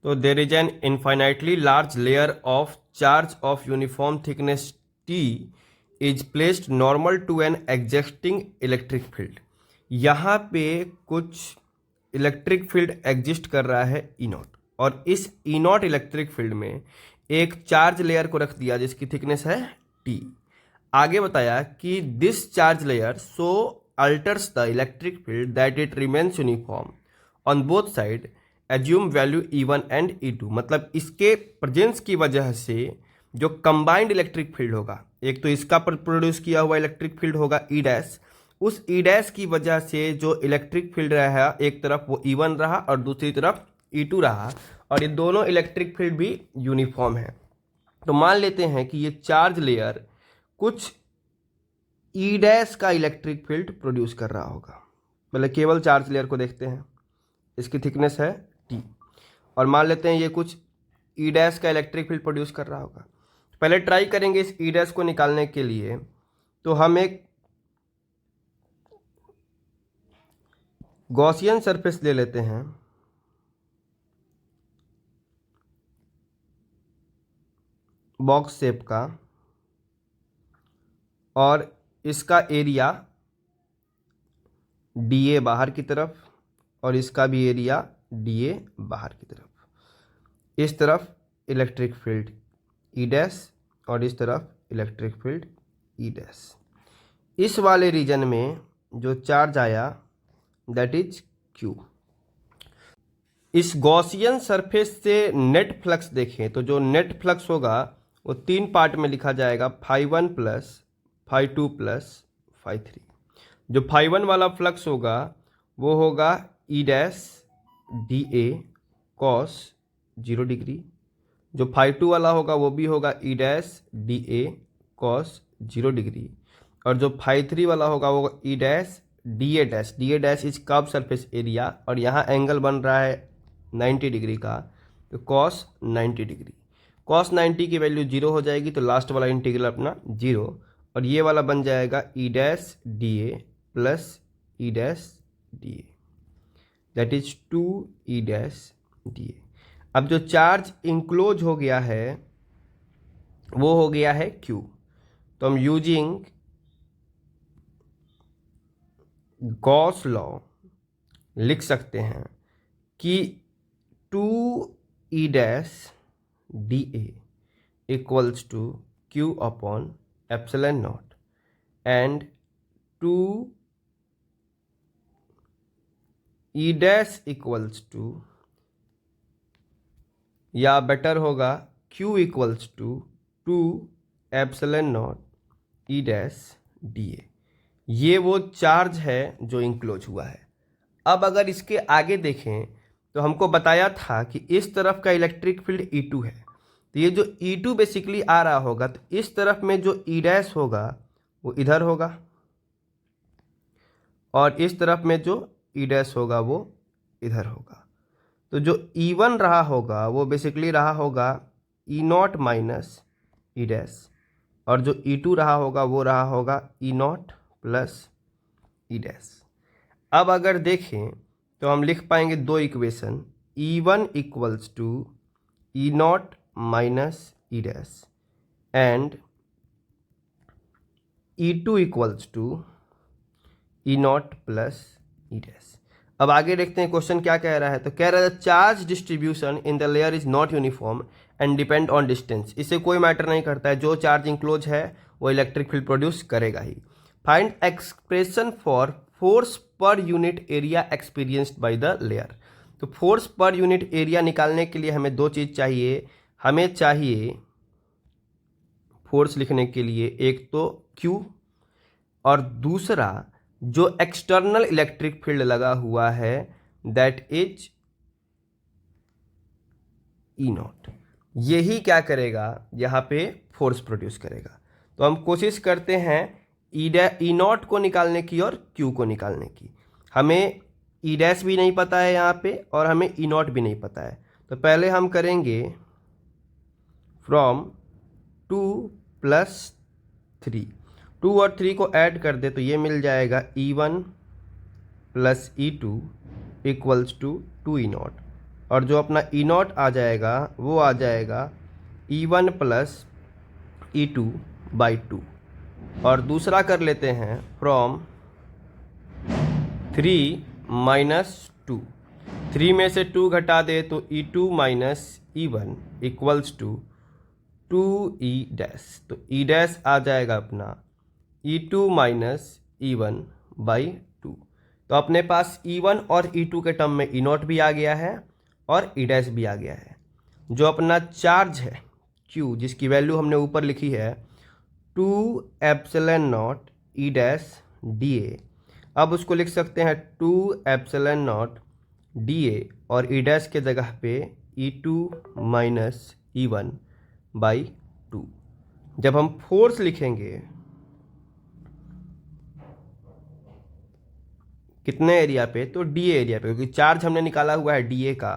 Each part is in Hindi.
तो there is an infinitely large layer of charge of uniform thickness T is placed normal to an existing electric field. यहाँ पे कुछ इलेक्ट्रिक फील्ड एग्जिस्ट कर रहा है ई नॉट, और इस ई नॉट इलेक्ट्रिक फील्ड में एक चार्ज लेयर को रख दिया जिसकी थिकनेस है टी। आगे बताया कि this charge layer so altars the electric field that it remains uniform on both side assume value E1 and E2। मतलब इसके प्रेजेंस की वजह से जो कंबाइंड इलेक्ट्रिक फील्ड होगा, एक तो इसका प्रोड्यूस किया हुआ इलेक्ट्रिक फील्ड होगा ई डैश, उस ई डैश की वजह से जो इलेक्ट्रिक फील्ड रहा एक तरफ वो E1 रहा और दूसरी तरफ E2 रहा, और ये दोनों इलेक्ट्रिक फील्ड भी यूनिफॉर्म है। तो मान लेते हैं कि ये चार्ज लेयर कुछ ई डैश का इलेक्ट्रिक फील्ड प्रोड्यूस कर रहा होगा। पहले केवल चार्ज लेयर को देखते हैं, इसकी थिकनेस है टी, और मान लेते हैं ये कुछ ई डैश का इलेक्ट्रिक फील्ड प्रोड्यूस कर रहा होगा। पहले ट्राई करेंगे इस ई डैश को निकालने के लिए। तो हम एक गॉसियन सरफेस ले लेते हैं, बॉक्स शेप का, और इसका एरिया डी ए बाहर की तरफ और इसका भी एरिया डी ए बाहर की तरफ। इस तरफ इलेक्ट्रिक फील्ड ई डैश और इस तरफ इलेक्ट्रिक फील्ड ई डैश। इस वाले रीजन में जो चार्ज आया दैट इज क्यू। इस गॉसियन सरफेस से नेट फ्लक्स देखें तो जो नेट फ्लक्स होगा वो 3 पार्ट में लिखा जाएगा, φ1 प्लस φ2 प्लस φ3। जो φ1 वाला फ्लक्स होगा वो होगा ई डैश डी ए कॉस 0 डिग्री। जो φ2 वाला होगा वो भी होगा ई डैश डी ए कॉस 0 डिग्री। और जो φ3 वाला होगा वो ई dash D A dash is curve surface area, और यहाँ एंगल बन रहा है 90 डिग्री का, तो कॉस 90 डिग्री। कॉस 90 की वैल्यू 0 हो जाएगी, तो लास्ट वाला इंटीग्रल अपना 0, और ये वाला बन जाएगा ई dash D A plus E dash D A, that is 2 E dash D ए। अब जो चार्ज इंक्लोज हो गया है वो हो गया है Q। तो हम यूजिंग गॉस लॉ लिख सकते हैं कि 2 E dash D A equals to Q upon epsilon not, and 2 E dash equals to, या बेटर होगा Q equals to 2 epsilon not E dash D A. ये वो चार्ज है जो इंक्लोज हुआ है। अब अगर इसके आगे देखें तो हमको बताया था कि इस तरफ का इलेक्ट्रिक फील्ड E2 है, तो ये जो E2 बेसिकली आ रहा होगा, तो इस तरफ में जो ई डैश होगा वो इधर होगा, और इस तरफ में जो ई डैश होगा वो इधर होगा। तो जो E1 रहा होगा वो बेसिकली रहा होगा E not minus E dash, और जो E2 रहा होगा वो रहा होगा E not plus E dash. अब अगर देखें तो हम लिख पाएंगे दो equation, E1 equals to E not minus E dash and E2 equals to E not plus E dash. अब आगे देखते हैं क्वेश्चन क्या कह रहा है। तो कह रहा है charge distribution in the layer is not uniform and depend on distance. इससे कोई मैटर नहीं करता है, जो चार्ज इंक्लोज है वो इलेक्ट्रिक फील्ड प्रोड्यूस करेगा ही। Find expression for force per unit area experienced by the layer. तो फोर्स पर यूनिट एरिया निकालने के लिए हमें दो चीज़ चाहिए। हमें चाहिए फोर्स लिखने के लिए एक तो Q, और दूसरा जो एक्सटर्नल इलेक्ट्रिक फील्ड लगा हुआ है दैट इज ई नॉट। यही क्या करेगा, यहाँ पे फोर्स प्रोड्यूस करेगा। तो हम कोशिश करते हैं ई नॉट को निकालने की और Q को निकालने की। हमें ई डैश भी नहीं पता है यहाँ पे, और हमें ई नॉट भी नहीं पता है। तो पहले हम करेंगे फ्रॉम 2 प्लस 3, 2 और 3 को ऐड कर दे तो ये मिल जाएगा E1 plus E2 equals to 2 E not. और जो अपना ई नॉट आ जाएगा वो आ जाएगा E1 प्लस E2 बाई 2। और दूसरा कर लेते हैं फ्रॉम 3 माइनस 2। 3 में से 2 घटा दे तो E2 minus E1 equals to 2E dash. तो E डैश आ जाएगा अपना E2 माइनस E1 बाई 2। तो अपने पास E1 और E2 के टर्म में E नॉट भी आ गया है और E डैश भी आ गया है। जो अपना चार्ज है Q, जिसकी वैल्यू हमने ऊपर लिखी है 2 epsilon not E dash dA, अब उसको लिख सकते हैं 2 एप्सिलॉन नॉट dA और E डैश के जगह पे E2 माइनस E1 बाई 2। जब हम फोर्स लिखेंगे कितने एरिया पे, तो DA एरिया पे, क्योंकि चार्ज हमने निकाला हुआ है DA का,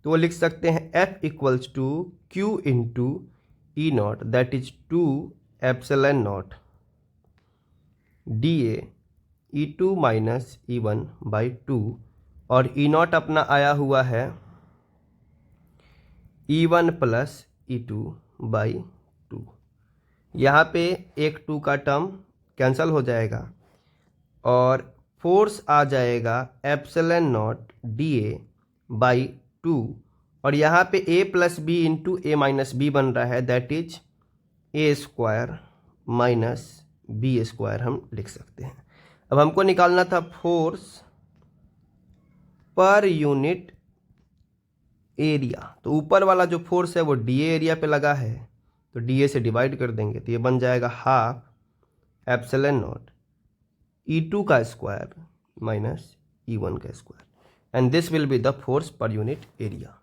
तो वो लिख सकते हैं F equals to Q into E not that is 2 epsilon not DA E2 minus E1 by 2। और E नॉट अपना आया हुआ है E1 प्लस E2 बाई 2। यहाँ पे एक 2 का टर्म कैंसल हो जाएगा और फोर्स आ जाएगा एप्सिलॉन नॉट DA बाई 2। और यहाँ पे A plus B into A minus B बन रहा है that is A square minus B square हम लिख सकते हैं। अब हमको निकालना था फोर्स पर यूनिट एरिया। तो ऊपर वाला जो फोर्स है वो DA एरिया पे लगा है, तो DA से डिवाइड कर देंगे तो ये बन जाएगा हाफ एप्सिलॉन नॉट E2 का स्क्वायर माइनस E1 का square, and this will be the force per unit area.